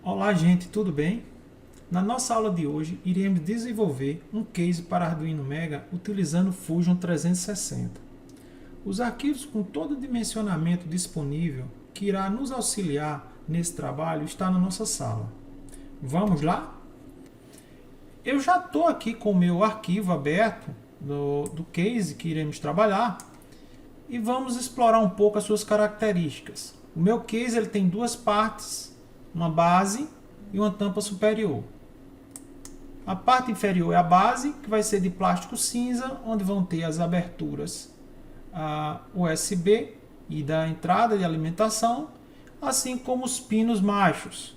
Olá gente, tudo bem? Na nossa aula de hoje, iremos desenvolver um case para Arduino Mega utilizando Fusion 360. Os arquivos com todo o dimensionamento disponível que irá nos auxiliar nesse trabalho está na nossa sala. Vamos lá? Eu já estou aqui com o meu arquivo aberto do case que iremos trabalhar e vamos explorar um pouco as suas características. O meu case ele tem duas partes, uma base e uma tampa superior. A parte inferior é a base, que vai ser de plástico cinza, onde vão ter as aberturas USB e da entrada de alimentação, assim como os pinos machos.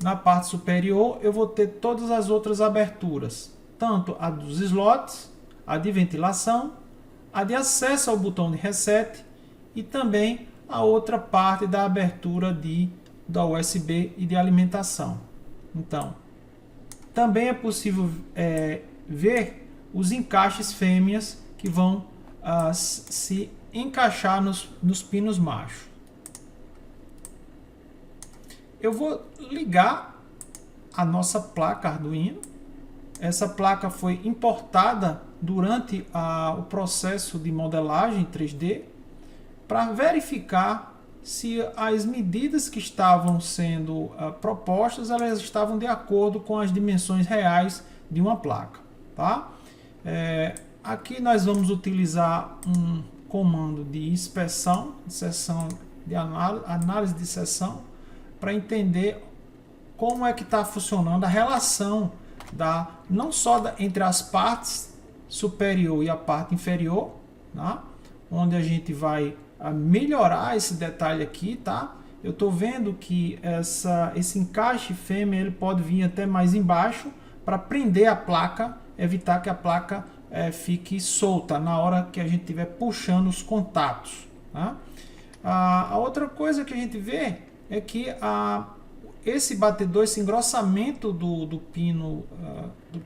Na parte superior eu vou ter todas as outras aberturas, tanto a dos slots, a de ventilação, a de acesso ao botão de reset e também a outra parte da abertura da USB e de alimentação. Então, também é possível ver os encaixes fêmeas que vão se encaixar nos pinos machos. Eu vou ligar a nossa placa Arduino. Essa placa foi importada durante o processo de modelagem 3D para verificar se as medidas que estavam sendo propostas elas estavam de acordo com as dimensões reais de uma placa. Tá? Aqui nós vamos utilizar um comando de inspeção, de análise de seção, para entender como é que está funcionando a relação não só entre as partes superior e a parte inferior, tá? Onde a gente vai melhorar esse detalhe aqui, tá? Eu estou vendo que esse encaixe fêmea ele pode vir até mais embaixo para prender a placa, evitar que a placa fique solta na hora que a gente estiver puxando os contatos. Tá? A outra coisa que a gente vê é que esse batedor, esse engrossamento do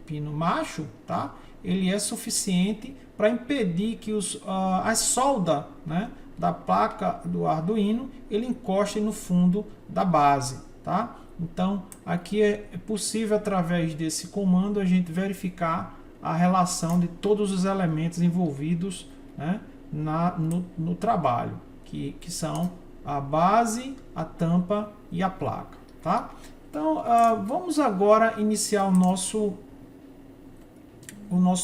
pino macho, tá? Ele é suficiente para impedir que a solda, né, da placa do Arduino ele encoste no fundo da base, tá? Então aqui é possível através desse comando a gente verificar a relação de todos os elementos envolvidos, né, no trabalho, que são a base, a tampa e a placa, tá? Então vamos agora iniciar o nosso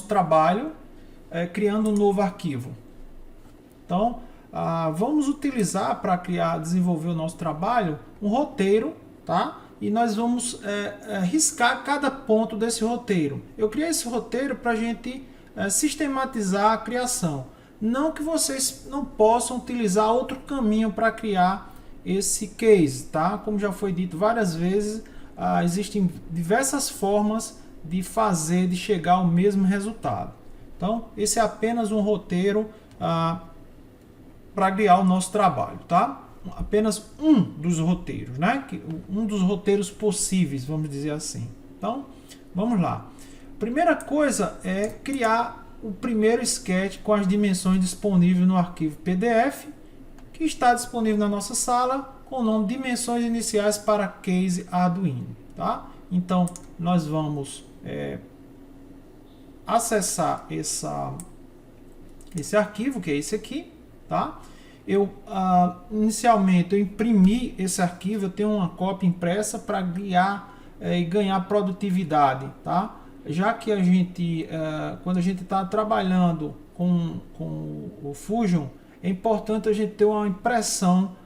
trabalho criando um novo arquivo. Então vamos utilizar para desenvolver o nosso trabalho um roteiro, tá? E nós vamos riscar cada ponto desse roteiro. Eu criei esse roteiro para a gente sistematizar a criação. Não que vocês não possam utilizar outro caminho para criar esse case, tá? Como já foi dito várias vezes, existem diversas formas de chegar ao mesmo resultado. Então, esse é apenas um roteiro para guiar o nosso trabalho, tá? Apenas um dos roteiros, né? Um dos roteiros possíveis, vamos dizer assim. Então, vamos lá. Primeira coisa é criar o primeiro sketch com as dimensões disponíveis no arquivo PDF, que está disponível na nossa sala, com o nome Dimensões Iniciais para Case Arduino, tá? Então, nós vamos acessar esse arquivo, que é esse aqui, tá? Inicialmente eu imprimi esse arquivo, eu tenho uma cópia impressa para guiar e ganhar produtividade, tá? Já que quando a gente está trabalhando com o Fusion, é importante a gente ter uma impressão,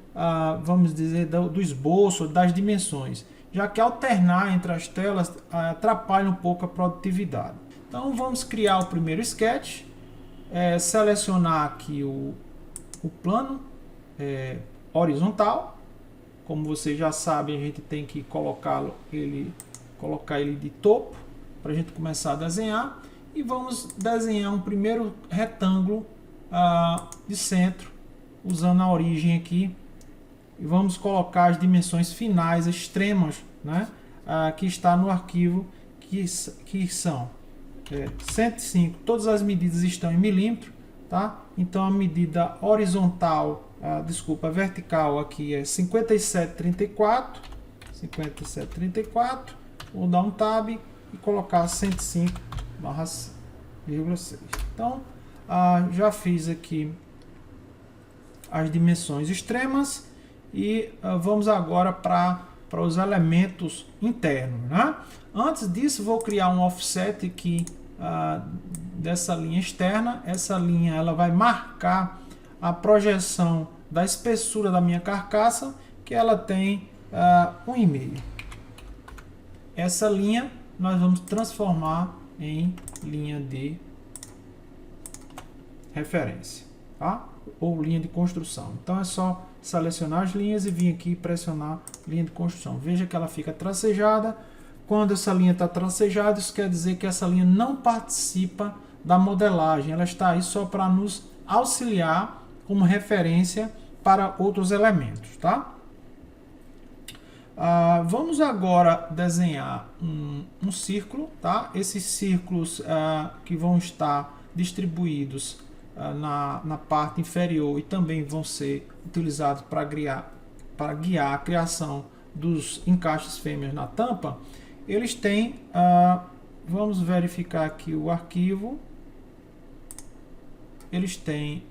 vamos dizer, do esboço, das dimensões, já que alternar entre as telas atrapalha um pouco a produtividade. Então vamos criar o primeiro sketch, selecionar aqui o plano horizontal. Como vocês já sabem, a gente tem que colocar ele de topo para a gente começar a desenhar, e vamos desenhar um primeiro retângulo de centro usando a origem aqui, e vamos colocar as dimensões finais extremas, né, que está no arquivo, que são 105. Todas as medidas estão em milímetro, tá? Então a medida horizontal, vertical aqui é 57,34 57,34. Vou dar um tab e colocar 105/6. Então, já fiz aqui as dimensões extremas e vamos agora para os elementos internos, né? Antes disso, vou criar um offset aqui dessa linha externa. Essa linha ela vai marcar a projeção da espessura da minha carcaça, que ela tem 1,5. Essa linha nós vamos transformar em linha de referência, tá? Ou linha de construção. Então é só selecionar as linhas e vir aqui e pressionar linha de construção. Veja que ela fica tracejada. Quando essa linha está tracejada, isso quer dizer que essa linha não participa da modelagem. Ela está aí só para nos auxiliar como referência para outros elementos, tá? Vamos agora desenhar um círculo, tá? Esses círculos que vão estar distribuídos na parte inferior e também vão ser utilizados para guiar a criação dos encaixes fêmeas na tampa. Eles têm, vamos verificar aqui o arquivo, eles têm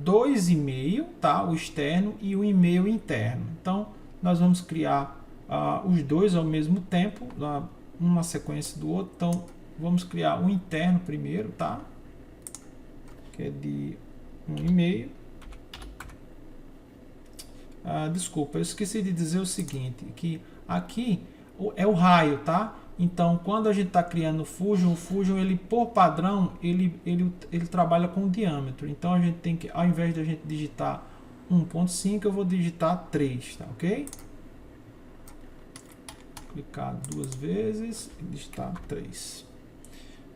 2,5, tá? O externo e o 1,5 interno. Então, nós vamos criar os dois ao mesmo tempo, um na sequência do outro. Então, vamos criar o interno primeiro, tá? Que é de 1,5. Desculpa, eu esqueci de dizer o seguinte, que aqui é o raio, tá? Então, quando a gente está criando o Fusion, ele por padrão, ele trabalha com diâmetro. Então, a gente tem que, ao invés de a gente digitar 1,5, eu vou digitar 3, tá? Ok? Clicar 2 vezes e digitar 3.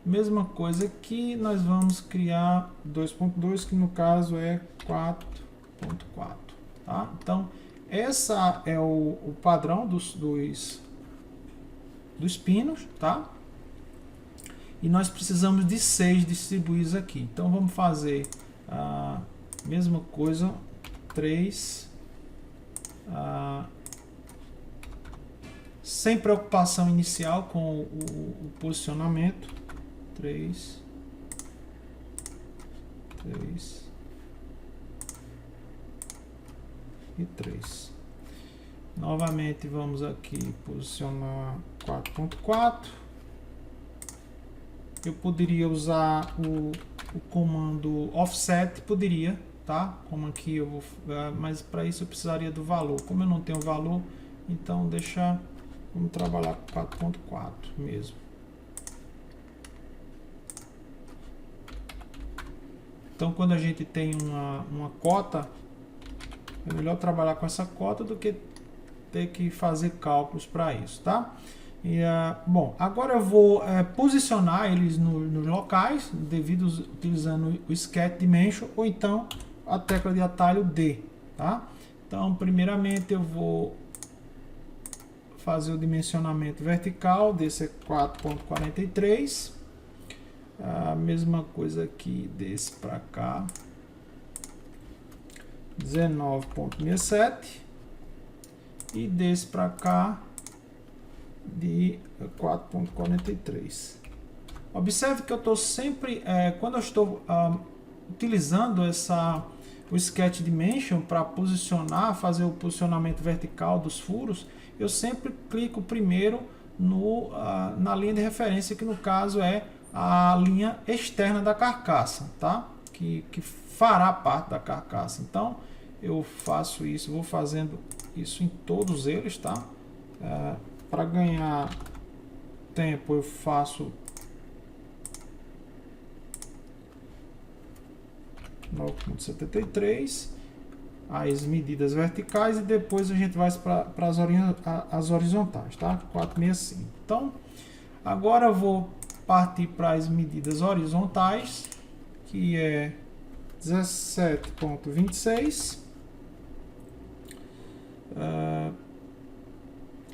Mesma coisa aqui, nós vamos criar 2.2, que no caso é 4.4, tá? Então, essa é o padrão dos pinos, tá? E nós precisamos de 6 distribuídos aqui. Então, vamos fazer a mesma coisa, 3, sem preocupação inicial com o posicionamento. 3 e 3. Novamente vamos aqui posicionar 4.4. Eu poderia usar o comando offset, poderia, tá? Como aqui eu vou, mas para isso eu precisaria do valor. Como eu não tenho valor, então vamos trabalhar com 4.4 mesmo. Então, quando a gente tem uma cota, é melhor trabalhar com essa cota do que ter que fazer cálculos para isso, tá? E, bom, agora eu vou posicionar eles nos locais, utilizando o Sketch Dimension ou então a tecla de atalho D, tá? Então, primeiramente eu vou fazer o dimensionamento vertical, desse é 4.43. A mesma coisa aqui, desse para cá, 19.67, e desse para cá de 4.43. Observe que eu estou sempre, quando eu estou utilizando o Sketch Dimension para posicionar, fazer o posicionamento vertical dos furos, eu sempre clico primeiro na linha de referência, que no caso é a linha externa da carcaça, tá? Que fará parte da carcaça. Então, eu faço isso, vou fazendo isso em todos eles, tá? Para ganhar tempo, eu faço 9.73, as medidas verticais, e depois a gente vai para as horizontais, tá? 465. Então, agora eu vou partir para as medidas horizontais, que é 17.26.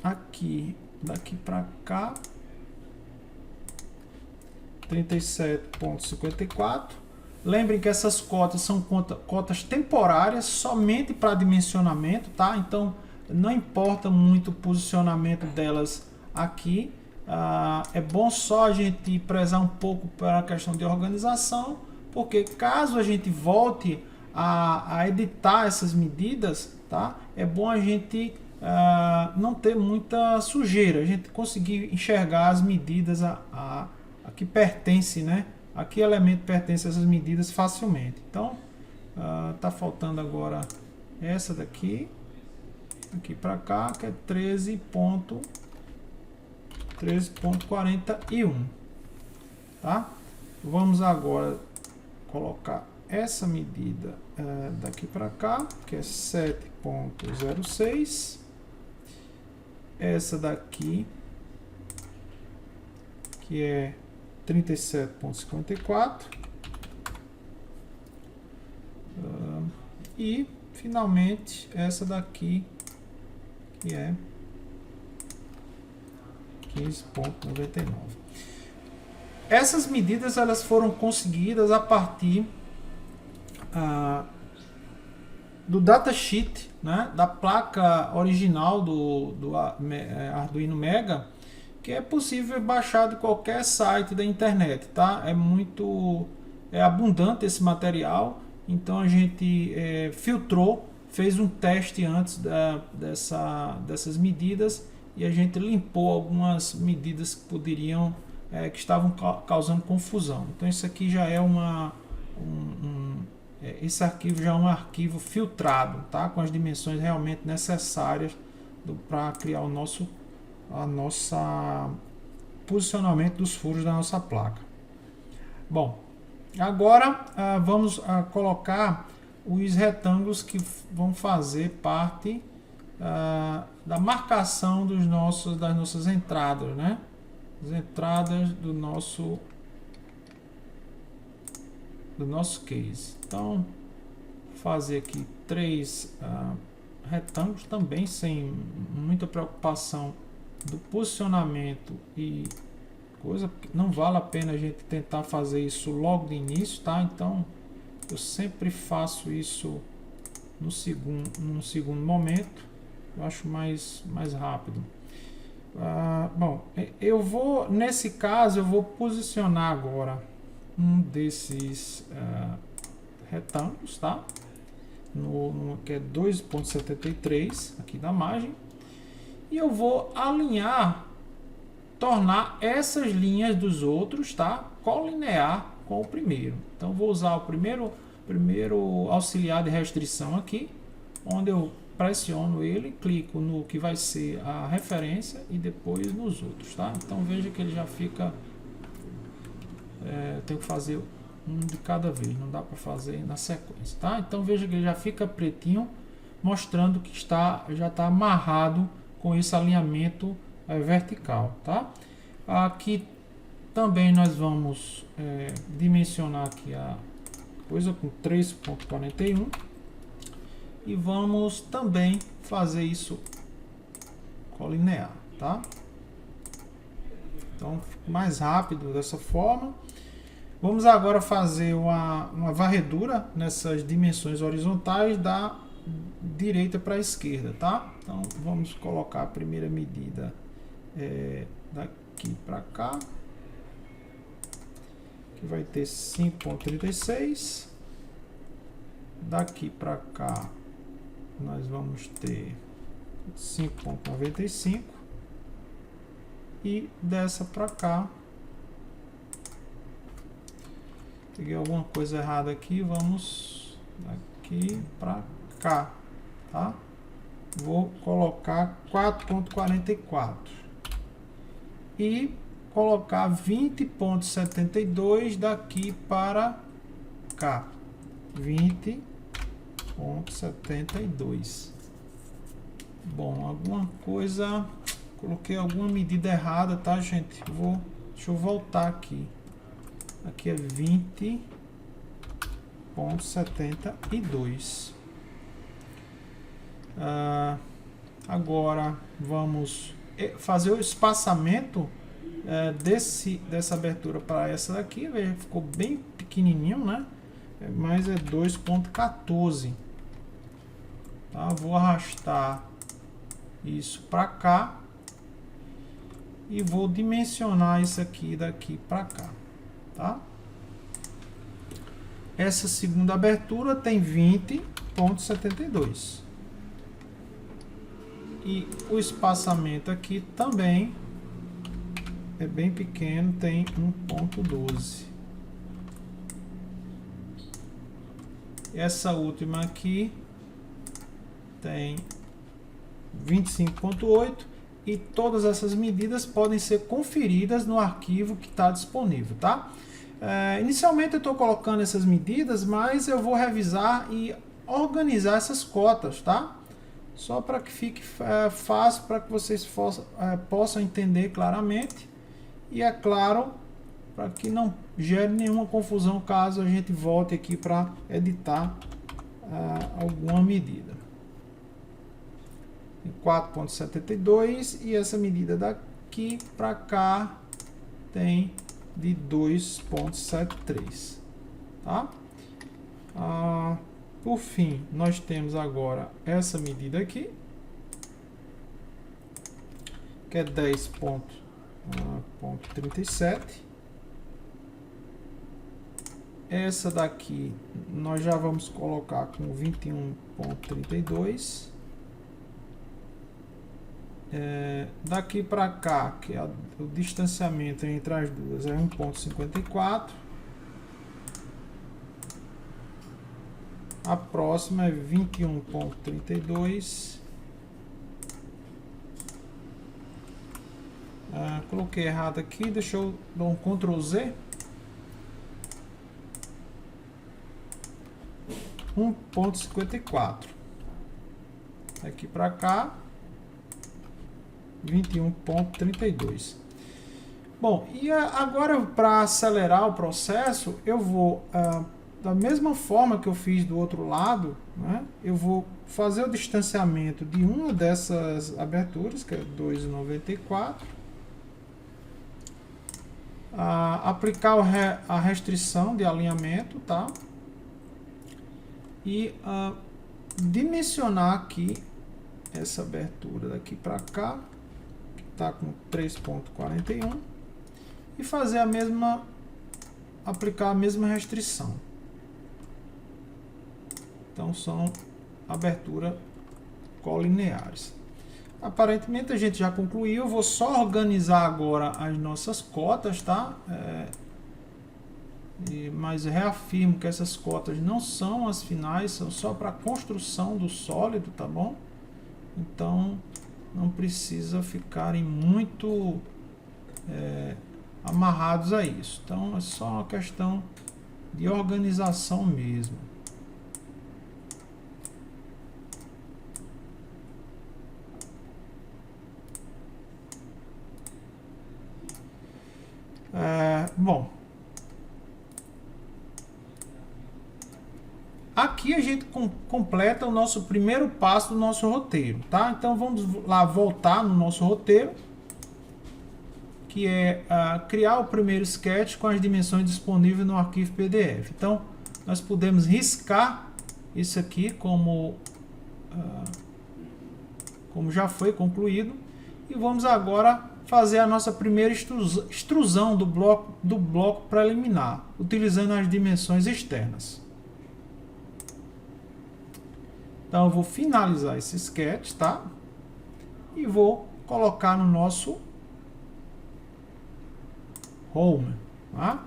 Aqui, daqui para cá, 37.54. Lembrem que essas cotas são cotas temporárias, somente para dimensionamento, tá? Então, não importa muito o posicionamento delas aqui. É bom só a gente prezar um pouco para a questão de organização, porque caso a gente volte a editar essas medidas, tá? É bom a gente não ter muita sujeira, a gente conseguir enxergar as medidas a que pertence, né? A que elemento pertence a essas medidas facilmente. Então, tá faltando agora essa daqui, aqui para cá, que é 13.41, tá? Vamos agora colocar essa medida daqui para cá, que é 7.06. Essa daqui, que é 37.54. E finalmente essa daqui, que é 15.99. Essas medidas elas foram conseguidas a partir do datasheet, né, da placa original do Arduino Mega, que é possível baixar de qualquer site da internet, tá? É abundante esse material, então a gente filtrou, fez um teste antes dessas medidas e a gente limpou algumas medidas que poderiam que estavam causando confusão. Então isso aqui já é esse arquivo já é um arquivo filtrado, tá? Com as dimensões realmente necessárias para criar o nosso posicionamento dos furos da nossa placa. Bom, agora vamos colocar os retângulos que vão fazer parte da marcação das nossas entradas, né? As entradas do nosso case. Então, fazer aqui 3 retângulos também sem muita preocupação do posicionamento e coisa, porque não vale a pena a gente tentar fazer isso logo de início, tá? Então, eu sempre faço isso num segundo momento. Eu acho mais rápido. Bom, nesse caso eu vou posicionar agora um desses retângulos, tá? Que é 2.73 aqui da margem, e eu vou tornar essas linhas dos outros, tá? Colinear com o primeiro. Então vou usar o primeiro auxiliar de restrição aqui, onde eu pressiono ele, clico no que vai ser a referência e depois nos outros, tá? Então veja que ele já fica, tenho que fazer um de cada vez, não dá para fazer na sequência, tá? Então veja que ele já fica pretinho, mostrando que já está amarrado com esse alinhamento vertical, tá? Aqui também nós vamos dimensionar aqui a coisa com 3.41 e vamos também fazer isso colinear, tá? Então fica mais rápido dessa forma. Vamos agora fazer uma varredura nessas dimensões horizontais da direita para a esquerda, tá? Então vamos colocar a primeira medida daqui para cá, que vai ter 5.36. Daqui para cá nós vamos ter 5.95 e dessa para cá, peguei alguma coisa errada aqui, vamos daqui para cá, tá? Vou colocar 4.44 e colocar 20.72 daqui para cá, 20.72. Bom, alguma coisa, coloquei alguma medida errada, tá, gente? Deixa eu voltar aqui. Aqui é 20.72. Agora vamos fazer o espaçamento dessa abertura para essa daqui. Veja, ficou bem pequenininho, né? Mas é 2.14. Tá? Vou arrastar isso para cá e vou dimensionar isso aqui daqui para cá, tá? Essa segunda abertura tem 20,72 e o espaçamento aqui também é bem pequeno, tem 1,12. Essa última aqui tem 25,8 e todas essas medidas podem ser conferidas no arquivo que está disponível, tá? Inicialmente eu estou colocando essas medidas, mas eu vou revisar e organizar essas cotas, tá? Só para que fique fácil, para que vocês possam entender claramente e, é claro, para que não gere nenhuma confusão caso a gente volte aqui para editar alguma medida. 4,72 e essa medida daqui para cá tem de 2,73, tá? Por fim, nós temos agora essa medida aqui, que é 10,37. Essa daqui nós já vamos colocar com 21,32. Daqui para cá, que é o distanciamento entre as duas, é 1,54. A próxima é 21,32. Coloquei errado aqui, deixa eu dar um Ctrl Z. 1,54. Aqui para cá 21,32. Bom, e agora para acelerar o processo, eu vou da mesma forma que eu fiz do outro lado, né, eu vou fazer o distanciamento de uma dessas aberturas, que é 2,94, aplicar a restrição de alinhamento, tá? E dimensionar aqui essa abertura daqui para cá, que está com 3,41, e fazer aplicar a mesma restrição. Então são aberturas colineares. Aparentemente a gente já concluiu. Eu vou só organizar agora as nossas cotas, tá? Mas reafirmo que essas cotas não são as finais, são só para a construção do sólido, tá bom? Então não precisa ficarem muito amarrados a isso. Então é só uma questão de organização mesmo. Bom, aqui a gente completa o nosso primeiro passo do nosso roteiro, tá? Então vamos lá voltar no nosso roteiro, que é criar o primeiro sketch com as dimensões disponíveis no arquivo PDF. Então nós podemos riscar isso aqui como já foi concluído, e vamos agora fazer a nossa primeira extrusão do bloco preliminar, utilizando as dimensões externas. Então eu vou finalizar esse sketch, tá? E vou colocar no nosso home, tá?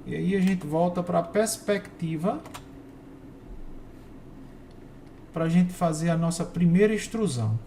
E aí a gente volta para a perspectiva para a gente fazer a nossa primeira extrusão.